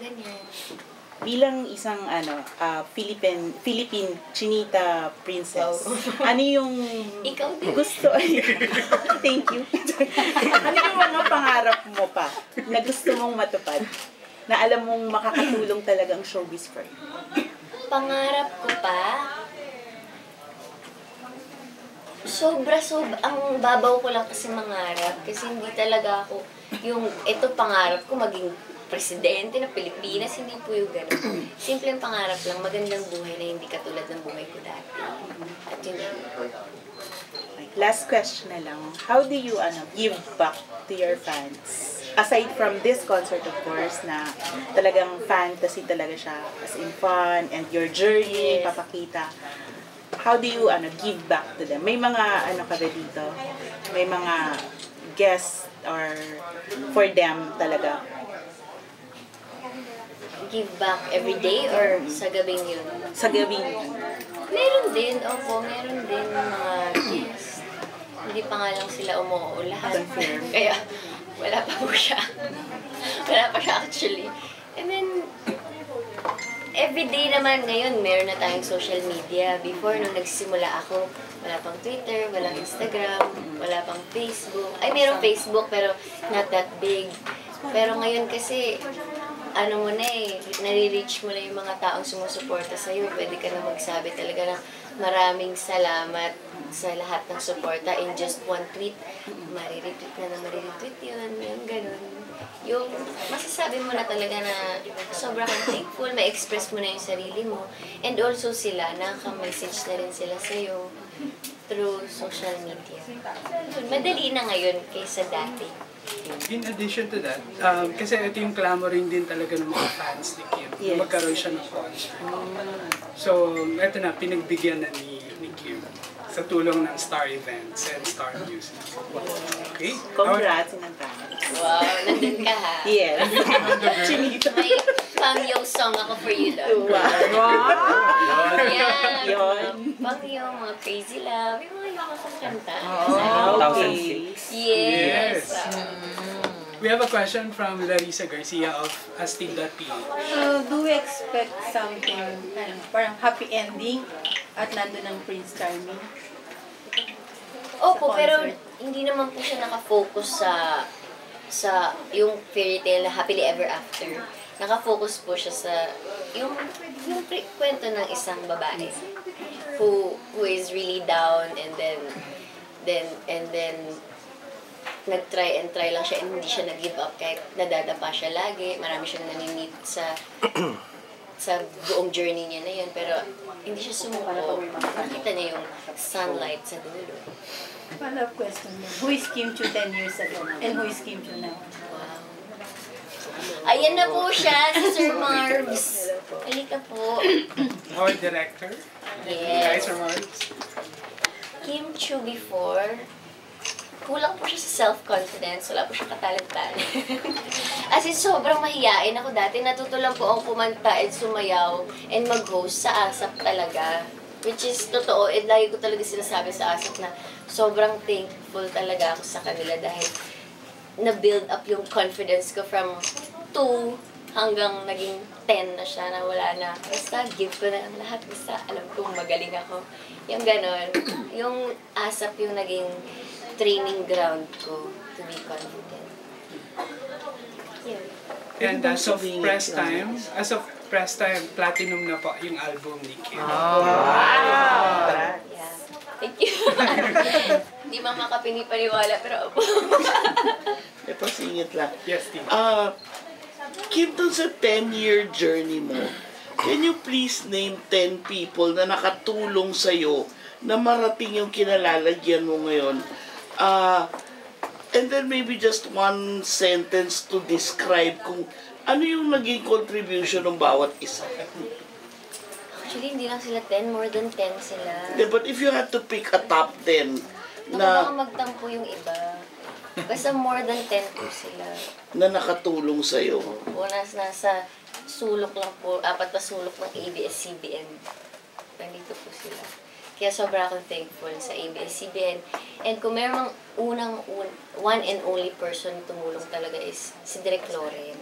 ganyan. Bilang isang Philippine Chinita princess, ano yung Ikaw din. gusto? Thank you. Ano yung mga pangarap mo pa na gusto mong matupad? Na alam mong makakatulong talaga ang showbiz for you? Pangarap ko pa, sobra, ang babaw ko lang kasi mangarap. Kasi hindi talaga ako, ito pangarap ko maging presidente ng Pilipinas, hindi po yung gano'n. Simpleng pangarap lang, magandang buhay na hindi katulad ng buhay ko dati. At yun yun. Last question na lang. How do you give back to your fans? Aside from this concert, of course, na talagang fantasy talaga siya, as in fun, and your journey, Yes. papakita. How do you give back to them? May mga ka ba dito? May mga guests or for them talaga? Give back every day or sa gabing yun? Sa gabi. Meron din, meron din mga guests. Hindi pa nga lang sila umuo lahat. Confirm. Kaya, wala pa po siya. Wala pa siya actually. And then, everyday naman ngayon, meron na tayong social media. Before, nung nagsimula ako, wala pang Twitter, walang Instagram, wala pang Facebook. Ay, merong Facebook, pero not that big. Pero ngayon kasi, nare-reach mo na yung mga taong sumusuporta sa'yo. Pwede ka na magsabi talaga ng maraming salamat sa lahat ng suporta in just one tweet. Mariretweet yun, yung ganun. Yung masasabi mo na talaga na sobrang thankful, ma-express mo na yung sarili mo. And also sila, nakaka-message na rin sila sa'yo through social media. Madali na ngayon kaysa dati. In addition to that, kasi ito yung clamoring din talaga ng mga fans ni Kim. Yes. Magkaroon siya ng concert. So, ito na, pinagbigyan na ni Kim sa tulong ng Star Events and Star Music. Okay? Congrats in advance. Wow, nandun ka ha. Yes. Chinita. May Pangyo song ako for you doon. Wow. Yan. Yun. Pangyo, mga Crazy Love, yung mga iba kong kanta. Okay. Yes. We have a question from Larissa Garcia of Astig.ph. Do we expect something, parang happy ending at nandun ang Prince Charming? Opo, pero hindi naman po siya nakafocus sa yung fairy tale na happily ever after. Nakafocus po siya sa yung kwento ng isang babae who is really down and then nag-try lang siya and hindi siya nag-give up kahit nadadapa siya lagi. Marami siyang nani-meet sa buong journey niya na yun. Pero hindi siya sumuko. Nakita niya yung sunlight sa dulo. Follow-up question mo. Who is Kim Chiu 10 years ago and who is Kim Chiu now? Wow. Ayan na po siya, si Sir Marbs. Halika po. Our director. Yes. Hi, Sir Marbs. Kim Chiu before, kulang po siya sa self-confidence. Wala po siya katalent-talent. As in, sobrang mahiyain ako dati. Natuto lang po akong kumanta and sumayaw and mag-host sa ASAP talaga. Which is totoo. And lagi ko talaga sinasabi sa ASAP na sobrang thankful talaga ako sa kanila dahil na-build up yung confidence ko from 2 hanggang naging 10 na siya na wala na. Basta give ko na ang lahat. Basta alam kong magaling ako. Yung ganon. Yung ASAP yung naging training ground ko to be confident. Yeah. And as of press time, platinum na po yung album ni Kim. Yeah. Thank you. Hindi makapinipaniwala pero opo. Ito, singit lang. Yes, Tim. Kim, dun sa 10-year journey mo, can you please name 10 people na nakatulong sa'yo na marating yung kinalalagyan mo ngayon? And then maybe just one sentence to describe kung ano yung naging contribution ng bawat isa. Actually, hindi lang sila 10. More than 10 sila. But if you had to pick a top 10 Baka na magtampo yung iba. Basta more than 10 po sila. na nakatulong sa'yo. O nasa sulok lang po, 4 na sulok ng ABS-CBN. Nandito po sila. Kaya sobra akong thankful sa ABS-CBN. And kung mayroong one and only person tumulong talaga is si Direk Loren.